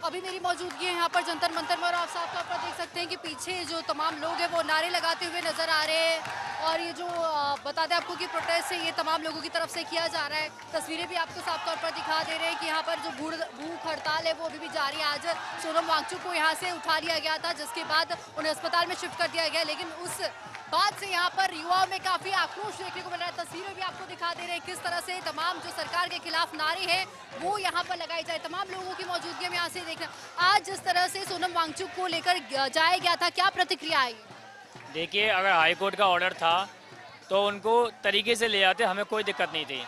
अभी मेरी मौजूदगी है यहाँ पर जंतर मंतर में और आप साफ तौर पर देख सकते हैं कि पीछे जो तमाम लोग हैं वो नारे लगाते हुए नजर आ रहे हैं और ये जो बता दें आपको कि प्रोटेस्ट है ये तमाम लोगों की तरफ से किया जा रहा है। तस्वीरें भी आपको साफ तौर पर दिखा दे रहे हैं कि यहाँ पर जो भूख हड़ताल है वो अभी भी जारी है। आज सोनम वांगचुक को यहाँ से उठा लिया गया था जिसके बाद उन्हें अस्पताल में शिफ्ट कर दिया गया, लेकिन उस बात से यहाँ पर युवाओं में काफी आक्रोश देखने को मिल रहा है। तस्वीरें भी आपको दिखा दे रहे हैं किस तरह से तमाम जो सरकार के खिलाफ नारे हैं वो यहाँ पर लगाई जाए। तमाम लोगों की मौजूदगी में यहाँ से देखना आज जिस तरह से सोनम वांगचुक को लेकर जाया गया था, क्या प्रतिक्रिया आई? देखिए, अगर हाईकोर्ट का ऑर्डर था तो उनको तरीके से ले जाते, हमें कोई दिक्कत नहीं थी।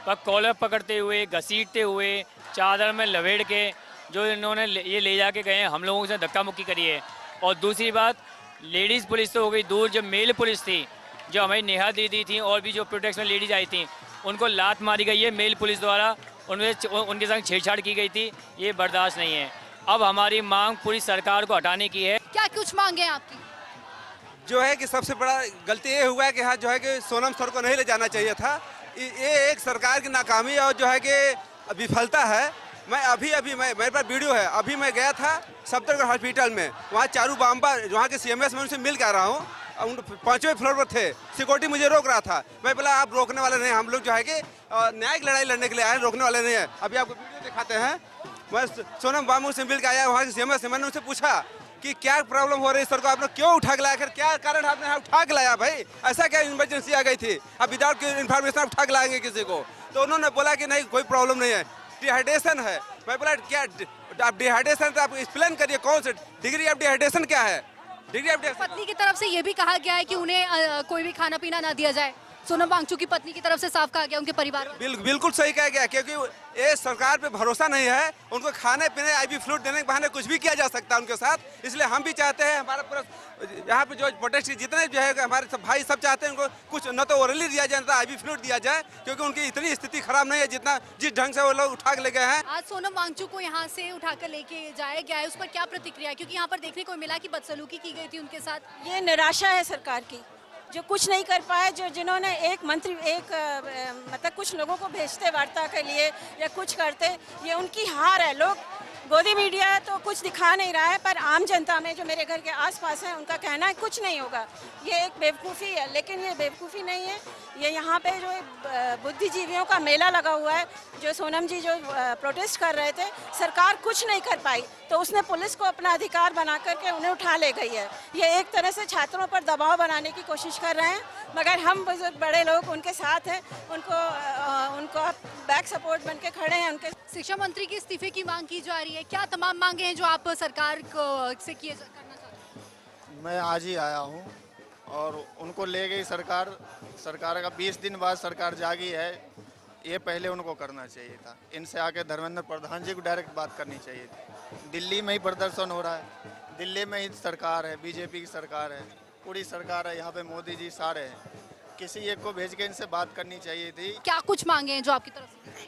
पर कॉलर पकड़ते हुए, घसीटते हुए, चादर में लपेट के जो इन्होंने ये ले जाके गए, हम लोगों से धक्का मुक्की करी है। और दूसरी बात, लेडीज़ पुलिस तो हो गई दूर, जो मेल पुलिस थी, जो हमारी नेहा दीदी थी और भी जो प्रोटेक्शन लेडीज आई थी, उनको लात मारी गई है मेल पुलिस द्वारा, उनके संग छेड़छाड़ की गई थी। ये बर्दाश्त नहीं है। अब हमारी मांग पूरी सरकार को हटाने की है। क्या कुछ मांगे आपकी? जो है कि सबसे बड़ा गलती ये हुआ है कि हाँ जो है कि सोनम सर को नहीं ले जाना चाहिए था। ये एक सरकार की नाकामी और जो है कि विफलता है। मैं अभी मेरे पास वीडियो है, अभी मैं गया था सफदरगढ़ हॉस्पिटल में, वहाँ चारू बाम्बा वहाँ के CMS में उनसे मिल कर रहा हूँ। 5वें फ्लोर पर थे, सिक्योरिटी मुझे रोक रहा था। मैं बोला आप रोकने वाले नहीं, हम लोग जो है कि न्यायिक लड़ाई लड़ने के लिए आए, रोकने वाले नहीं है। अभी आपको वीडियो दिखाते हैं। मैं सोनम बाबू से मिल के आया वहाँ के CMS से, मैंने उनसे पूछा कि क्या प्रॉब्लम हो रही है सर को, आपने क्यों उठा के लाया, फिर क्या कारण आपने यहाँ उठा के लाया भाई, ऐसा क्या इमरजेंसी आ गई थी, अब विदाउट इन्फॉर्मेशन उठा के लाएंगे किसी को? तो उन्होंने बोला कि नहीं कोई प्रॉब्लम नहीं है, डिहाइड्रेशन है। मैं बोला क्या आप डिहाइड्रेशन, तो आप एक्सप्लेन करिए कौन से डिग्री ऑफ डिहाइड्रेशन क्या है? डिग्री ऑफ पत्नी की तरफ से ये भी कहा गया है कि उन्हें कोई भी खाना पीना ना दिया जाए। सोनम वांगचुक की पत्नी की तरफ से साफ कहा गया, उनके परिवार बिल्कुल सही कहा गया, क्योंकि ये सरकार पे भरोसा नहीं है। उनको खाने पीने IV फ्लूइड देने के बहाने कुछ भी किया जा सकता है उनके साथ। इसलिए हम भी चाहते हैं, हमारा पूरा यहाँ पे जो प्रोटेस्ट जितने जो है हमारे सब भाई सब चाहते हैं उनको कुछ न तो ओरली दिया जाए, न तो IV फ्लूइड दिया जाए, क्योंकि उनकी इतनी स्थिति खराब नहीं है जिस ढंग से वो लोग उठा के ले गए हैं। आज सोनम वांगचुक को यहाँ से उठाकर लेके जाया गया है, उस पर क्या प्रतिक्रिया? क्योंकि यहाँ पर देखने को मिला कि बदसलूकी की गई थी उनके साथ। ये निराशा है सरकार की, जो कुछ नहीं कर पाए, जिन्होंने एक मंत्री मतलब कुछ लोगों को भेजते वार्ता के लिए या कुछ करते, ये उनकी हार है। लोग गोदी मीडिया तो कुछ दिखा नहीं रहा है, पर आम जनता में जो मेरे घर के आसपास है उनका कहना है कुछ नहीं होगा। ये एक बेवकूफ़ी है, लेकिन ये बेवकूफ़ी नहीं है। ये यहाँ पे जो बुद्धिजीवियों का मेला लगा हुआ है, जो सोनम जी जो प्रोटेस्ट कर रहे थे, सरकार कुछ नहीं कर पाई तो उसने पुलिस को अपना अधिकार बना करके उन्हें उठा ले गई है। ये एक तरह से छात्रों पर दबाव बनाने की कोशिश कर रहे हैं, मगर हम बुजुर्ग बड़े लोग उनके साथ हैं, उनको बैक सपोर्ट बन के खड़े हैं। उनके शिक्षा मंत्री के इस्तीफे की मांग की जा रही है, क्या तमाम मांगे हैं जो आप सरकार को से करना चाहते हैं? मैं आज ही आया हूँ और उनको ले गई सरकार का 20 दिन बाद सरकार जागी है, ये पहले उनको करना चाहिए था। इनसे आके धर्मेंद्र प्रधान जी को डायरेक्ट बात करनी चाहिए थी। दिल्ली में ही प्रदर्शन हो रहा है, दिल्ली में ही सरकार है, BJP की सरकार है, पूरी सरकार है, यहाँ पे मोदी जी सारे हैं, किसी एक को भेज के इनसे बात करनी चाहिए थी। क्या कुछ मांगे हैं जो आपकी तरफ से?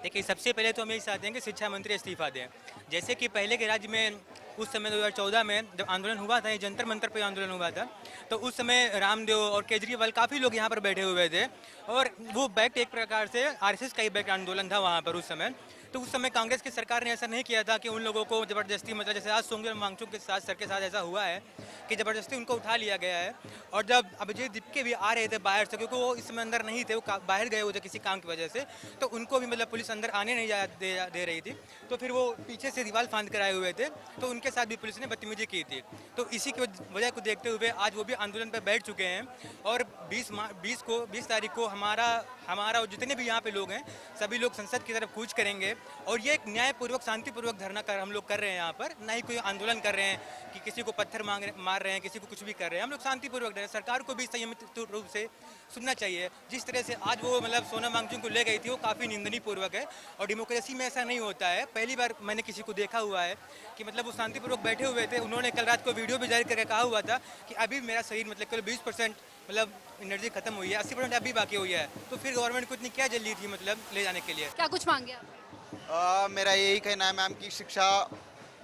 देखिए, सबसे पहले तो हम यही चाहते हैं कि शिक्षा मंत्री इस्तीफा दें। जैसे कि पहले के राज्य में उस समय 2014 में जब आंदोलन हुआ था, ये जंतर मंतर पर आंदोलन हुआ था, तो उस समय रामदेव और केजरीवाल काफ़ी लोग यहाँ पर बैठे हुए थे और वो बैक एक प्रकार से RSS का ही बैक आंदोलन था वहाँ पर उस समय। तो उस समय कांग्रेस की सरकार ने ऐसा नहीं किया था कि उन लोगों को ज़बरदस्ती, मतलब जैसे आज सोनम वांगचुक के साथ सर के साथ ऐसा हुआ है कि ज़बरदस्ती उनको उठा लिया गया है। और जब अभिजीत दीपके भी आ रहे थे बाहर से, क्योंकि वो इस समय अंदर नहीं थे, वो बाहर गए हुए थे किसी काम की वजह से, तो उनको भी मतलब पुलिस अंदर आने नहीं दे रही थी, तो फिर वो पीछे से दीवार फांद कर आए हुए थे, तो उनके साथ भी पुलिस ने बदतमीजी की थी। तो इसी की वजह को देखते हुए आज वो भी आंदोलन पर बैठ चुके हैं और 20 तारीख को हमारा जितने भी यहाँ पे लोग हैं सभी लोग संसद की तरफ कूच करेंगे और ये एक न्यायपूर्वक शांतिपूर्वक धरना हम लोग कर रहे हैं यहाँ पर, ना ही कोई आंदोलन कर रहे हैं कि किसी को पत्थर मार रहे हैं, किसी को कुछ भी कर रहे हैं। हम लोग शांतिपूर्वक रहे हैं। सरकार को भी संयमित रूप से सुनना चाहिए। जिस तरह से आज वो मतलब सोनम वांगचुक को ले गई थी वो काफ़ी निंदनीय पूर्वक है और डेमोक्रेसी में ऐसा नहीं होता है। पहली बार मैंने किसी को देखा हुआ है कि मतलब वो शांतिपूर्वक बैठे हुए थे। उन्होंने कल रात को वीडियो भी जारी करके कहा हुआ था कि अभी मेरा शरीर मतलब केवल 20% मतलब एनर्जी खत्म हुई है, 80% अभी बाकी हुई है। तो फिर गवर्नमेंट को इतनी क्या जल्दी थी मतलब ले जाने के लिए? क्या कुछ मांगे आप? मेरा यही कहना है मैम कि शिक्षा,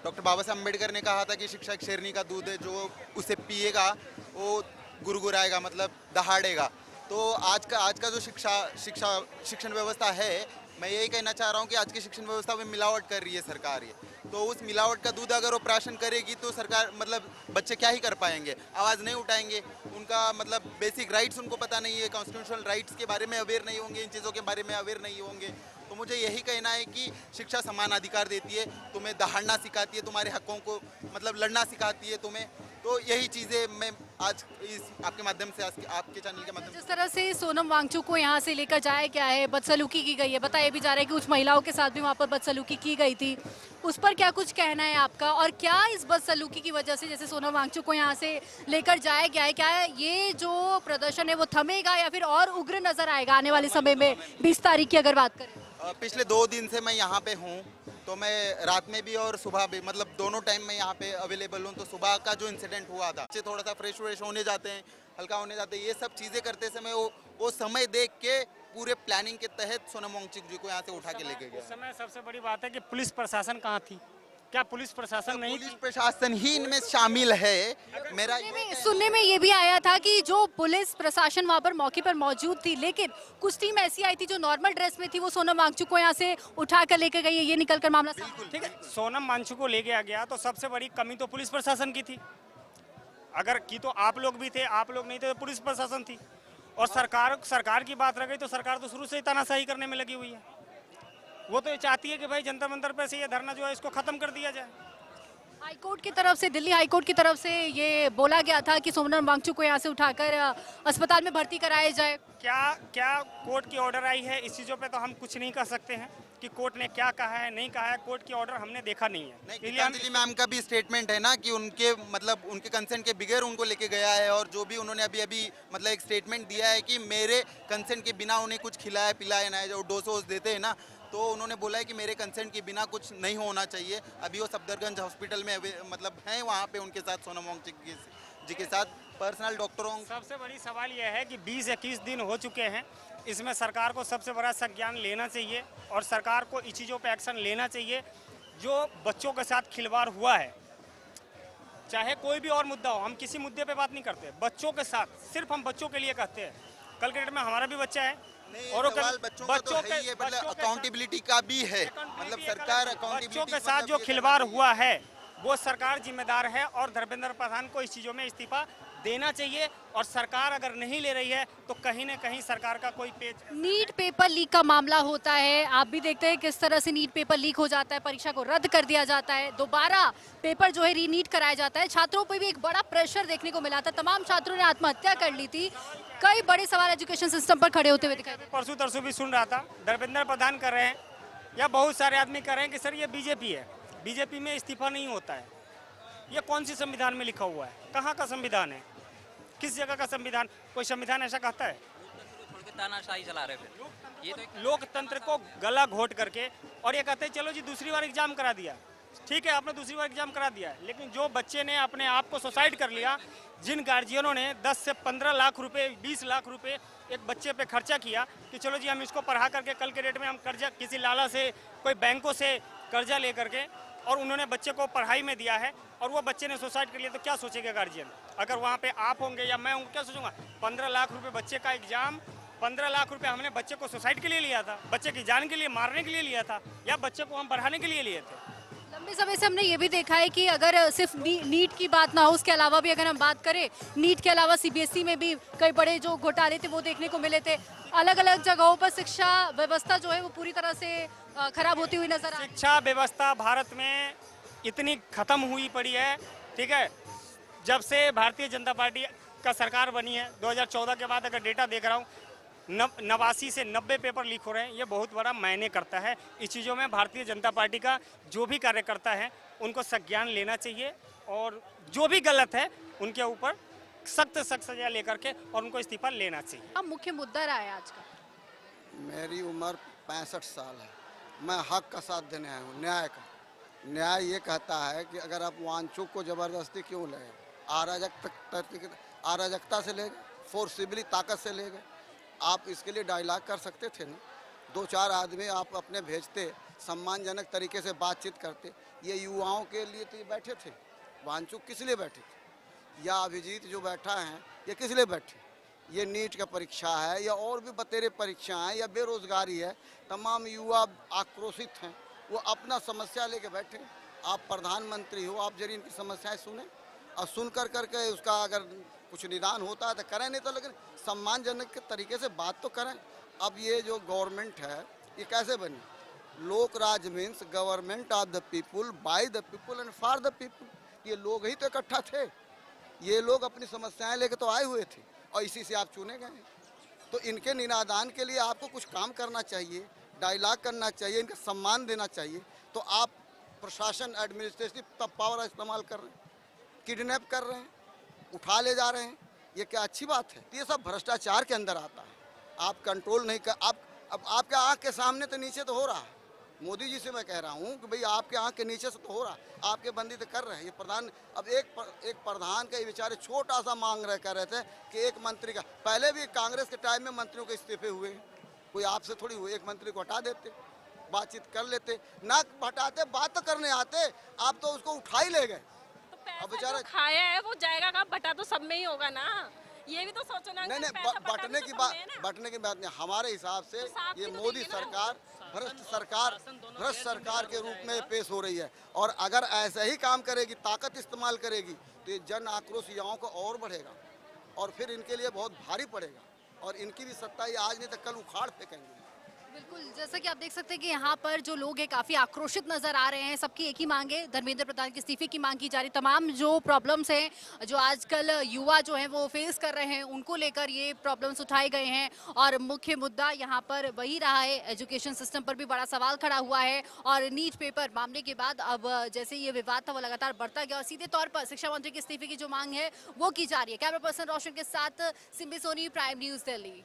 डॉक्टर बाबा साहब अम्बेडकर ने कहा था कि शिक्षा एक शेरनी का दूध है, जो उसे पिएगा वो गुरगुराएगा, मतलब दहाड़ेगा। तो आज का जो शिक्षण व्यवस्था है मैं यही कहना चाह रहा हूँ कि आज की शिक्षण व्यवस्था में मिलावट कर रही है सरकार ये, तो उस मिलावट का दूध अगर ऑपरेशन करेगी तो सरकार मतलब बच्चे क्या ही कर पाएंगे, आवाज़ नहीं उठाएंगे, उनका मतलब बेसिक राइट्स उनको पता नहीं है, कॉन्स्टिट्यूशनल राइट्स के बारे में अवेयर नहीं होंगे, इन चीज़ों के बारे में अवेयर नहीं होंगे। तो मुझे यही कहना है कि शिक्षा समान अधिकार देती है, तुम्हें दहाड़ना सिखाती है, तुम्हारे हकों को मतलब लड़ना सिखाती है तुम्हें। तो यही चीज़ें मैं आज इस आपके माध्यम से, आज आपके चैनल के माध्यम से, जिस तरह से सोनम वांगचुक को यहाँ से लेकर जाया गया है, बदसलूकी की गई है, बताया भी जा रहा है कि कुछ महिलाओं के साथ भी वहाँ पर बदसलूकी की गई थी, उस पर क्या कुछ कहना है आपका? और क्या इस बदसलूकी की वजह से जैसे सोनम वांगचुक को यहाँ से लेकर जाया गया है, क्या ये जो प्रदर्शन है वो थमेगा या फिर और उग्र नजर आएगा आने वाले समय में 20 तारीख की अगर बात करें? पिछले 2 दिन से मैं यहाँ पे हूँ, तो मैं रात में भी और सुबह भी मतलब दोनों टाइम में यहाँ पे अवेलेबल हूँ। तो सुबह का जो इंसिडेंट हुआ था, बच्चे थोड़ा सा फ्रेश व्रेश होने जाते हैं, हल्का होने जाते हैं, ये सब चीज़ें करते समय वो समय देख के पूरे प्लानिंग के तहत सोनम वांगचुक जी को यहाँ से उठा के लेके गया। उस समय सबसे बड़ी बात है कि पुलिस प्रशासन कहाँ थी? क्या पुलिस प्रशासन नहीं पुलिस थी? प्रशासन ही इनमें शामिल है। मेरा सुनने में ये भी आया था कि जो पुलिस प्रशासन वहाँ पर मौके पर मौजूद थी, लेकिन कुछ टीम ऐसी आई थी जो नॉर्मल ड्रेस में थी, वो सोनम वांगचुक को यहाँ से उठा कर लेकर गई है, ये निकल कर मामला सामने। ठीक है, सोनम वांगचुक को ले गया गया तो सबसे बड़ी कमी तो पुलिस प्रशासन की थी। अगर की तो आप लोग भी थे, आप लोग नहीं थे तो पुलिस प्रशासन थी। और सरकार की बात रह गई तो सरकार तो शुरू से ही तानाशाही करने में लगी हुई है। वो तो ये चाहती है कि भाई जंतर मंतर पे से ये धरना जो है इसको खत्म कर दिया जाए। हाईकोर्ट की तरफ से, दिल्ली हाईकोर्ट की तरफ से ये बोला गया था कि सोनम वांगचुक को यहाँ से उठाकर अस्पताल में भर्ती कराया जाए। क्या कोर्ट की ऑर्डर आई है, इस चीज़ों पे तो हम कुछ नहीं कर सकते हैं कि कोर्ट ने क्या कहा है नहीं कहा है। कोर्ट की ऑर्डर हमने देखा नहीं है। नहीं, गीतांजलि मैम का भी स्टेटमेंट है ना कि उनके मतलब उनके कंसेंट के बगैर उनको लेके गया है, और जो भी उन्होंने अभी मतलब एक स्टेटमेंट दिया है कि मेरे कंसेंट के बिना उन्हें कुछ खिलाया पिलाया ना है, जो डोज वोज देते हैं ना, तो उन्होंने बोला है कि मेरे कंसेंट के बिना कुछ नहीं होना चाहिए। अभी वो सफदरगंज हॉस्पिटल में मतलब हैं वहाँ पे उनके साथ, सोनम वांगचुक जी के साथ पर्सनल डॉक्टरों। सबसे बड़ी सवाल यह है कि 20-21 दिन हो चुके हैं, इसमें सरकार को सबसे बड़ा संज्ञान लेना चाहिए और सरकार को इस चीज़ों पे एक्शन लेना चाहिए। जो बच्चों के साथ खिलवाड़ हुआ है, चाहे कोई भी और मुद्दा हो, हम किसी मुद्दे पे बात नहीं करते, बच्चों के साथ सिर्फ हम बच्चों के लिए कहते हैं। कल के डेट में हमारा भी बच्चा है और बच्चों के अकाउंटेबिलिटी का भी है, मतलब सरकार बच्चों के साथ जो खिलवाड़ हुआ है वो सरकार जिम्मेदार है और धर्मेंद्र प्रधान को इस चीज़ों में इस्तीफा देना चाहिए। और सरकार अगर नहीं ले रही है तो कहीं ना कहीं सरकार का कोई पेच। नीट पेपर लीक का मामला होता है, आप भी देखते हैं किस तरह से नीट पेपर लीक हो जाता है, परीक्षा को रद्द कर दिया जाता है, दोबारा पेपर जो है रीनीट कराया जाता है। छात्रों पर भी एक बड़ा प्रेशर देखने को मिला था, तमाम छात्रों ने आत्महत्या कर ली थी। कई बड़े सवाल एजुकेशन सिस्टम पर खड़े होते हुए दिखाई दे। परसों तरसों भी सुन रहा था, धर्मेंद्र प्रधान कर रहे हैं या बहुत सारे आदमी कर रहे हैं कि सर ये बीजेपी है, बीजेपी में इस्तीफा नहीं होता है। ये कौन सी संविधान में लिखा हुआ है? कहाँ का संविधान है? किस जगह का संविधान? कोई संविधान ऐसा कहता है? तानाशाही चला रहे फिर ये तो लोकतंत्र को गला घोट करके, और ये कहते हैं चलो जी दूसरी बार एग्जाम करा दिया। ठीक है, आपने दूसरी बार एग्जाम करा दिया, लेकिन जो बच्चे ने अपने आप को सुसाइड कर लिया, जिन गार्जियनों ने 10 से 15 लाख रुपए, 20 लाख रुपए एक बच्चे पे खर्चा किया कि चलो जी हम इसको पढ़ा करके कल के डेट में हम कर्जा किसी लाला से, कोई बैंकों से कर्जा ले करके, और उन्होंने बच्चे को पढ़ाई में दिया है और वो बच्चे ने सुसाइड कर लिया, तो क्या सोचेगा गार्जियन? अगर वहाँ पे आप होंगे या मैं हूँ, क्या सोचूंगा? 15 लाख रुपए बच्चे का एग्जाम, 15 लाख रुपए हमने बच्चे को सुसाइड के लिए लिया था, बच्चे की जान के लिए मारने के लिए लिया था, या बच्चे को हम पढ़ाने के लिए लिए थे? लंबे समय से हमने ये भी देखा है कि अगर सिर्फ नीट की बात ना हो, उसके अलावा भी अगर हम बात करें, नीट के अलावा सीबीएसई में भी कई बड़े जो घोटाले थे वो देखने को मिले थे। अलग अलग जगहों पर शिक्षा व्यवस्था जो है वो पूरी तरह से खराब होती हुई नजर आ रही है। शिक्षा व्यवस्था भारत में इतनी खत्म हुई पड़ी है, ठीक है, जब से भारतीय जनता पार्टी का सरकार बनी है 2014 के बाद, अगर डेटा देख रहा हूँ 89 से 90 पेपर लीक हो रहे हैं। ये बहुत बड़ा मायने करता है। इस चीज़ों में भारतीय जनता पार्टी का जो भी कार्यकर्ता है उनको संज्ञान लेना चाहिए और जो भी गलत है उनके ऊपर सख्त सजा लेकर के और उनको इस्तीफा लेना चाहिए। अब मुख्य मुद्दा रहा है आज का। मेरी उम्र 65 साल है, मैं हक का साथ देने आया हूँ, न्याय का। न्याय ये कहता है कि अगर आप वांगचुक को ज़बरदस्ती क्यों ले गए, अराजकता से ले गए, फोर्सिबली ताकत से ले गए। आप इसके लिए डायलॉग कर सकते थे ना, 2-4 आदमी आप अपने भेजते, सम्मानजनक तरीके से बातचीत करते। ये युवाओं के लिए तो ये बैठे थे, वांगचुक किस लिए बैठे थे, या अभिजीत जो बैठा है ये किस लिए बैठे? ये नीट का परीक्षा है या और भी बतेरे परीक्षा है या बेरोजगारी है, तमाम युवा आक्रोशित हैं, वो अपना समस्या लेके बैठे। आप प्रधानमंत्री हो, आप जरिए इनकी समस्याएं सुने और सुन कर करके उसका अगर कुछ निदान होता है तो करें, नहीं तो लेकिन सम्मानजनक के तरीके से बात तो करें। अब ये जो गवर्नमेंट है ये कैसे बनी? लोक राज means government of the people, by the people and for the people. ये लोग ही तो इकट्ठा थे, ये लोग अपनी समस्याएं लेके तो आए हुए थे और इसी से आप चुने गए हैं। तो इनके निनादान के लिए आपको कुछ काम करना चाहिए, डायलॉग करना चाहिए, इनका सम्मान देना चाहिए। तो आप प्रशासन एडमिनिस्ट्रेटिव पावर का इस्तेमाल कर रहे हैं, किडनैप कर रहे हैं, उठा ले जा रहे हैं, ये क्या अच्छी बात है? ये सब भ्रष्टाचार के अंदर आता है। आप कंट्रोल नहीं कर, अब आपके आँख के सामने तो नीचे तो हो रहा है। मोदी जी से मैं कह रहा हूँ कि भाई आपके आँख के नीचे से तो हो रहा, आपके बंदी तो कर रहे हैं। ये प्रधान, अब एक प्रधान का ये बेचारे छोटा सा मांग रहे, कह रहे थे कि एक मंत्री का, पहले भी कांग्रेस के टाइम में मंत्रियों के इस्तीफे हुए, कोई आपसे थोड़ी हुए, एक मंत्री को हटा देते, बातचीत कर लेते, ना हटाते, बात तो करने आते, आप तो उसको उठा ही ले गए। अब बेचारा खाया है वो जाएगा कहाँ? बटा तो सब में ही होगा ना, ये भी तो सोचो ना। नहीं, बटने की बात नहीं। हमारे हिसाब से ये मोदी सरकार भ्रष्ट सरकार के रूप में पेश हो रही है, और अगर ऐसा ही काम करेगी, ताकत इस्तेमाल करेगी, तो ये जन आक्रोश युवाओं को और बढ़ेगा और फिर इनके लिए बहुत भारी पड़ेगा, और इनकी भी सत्ता ये आज नहीं तो कल उखाड़ फेंकेंगे। बिल्कुल, जैसा कि आप देख सकते हैं कि यहाँ पर जो लोग हैं काफ़ी आक्रोशित नजर आ रहे हैं। सबकी एक ही मांग है, धर्मेंद्र प्रधान के इस्तीफे की मांग की जा रही। तमाम जो प्रॉब्लम्स हैं जो आजकल युवा जो हैं वो फेस कर रहे हैं, उनको लेकर ये प्रॉब्लम्स उठाए गए हैं। और मुख्य मुद्दा यहाँ पर वही रहा है, एजुकेशन सिस्टम पर भी बड़ा सवाल खड़ा हुआ है। और नीट पेपर मामले के बाद अब जैसे ये विवाद था वो लगातार बढ़ता गया और सीधे तौर पर शिक्षा मंत्री के इस्तीफे की जो मांग है वो की जा रही है। कैमरा पर्सन रोशन के साथ सिम्बी सोनी, प्राइम न्यूज़ दिल्ली।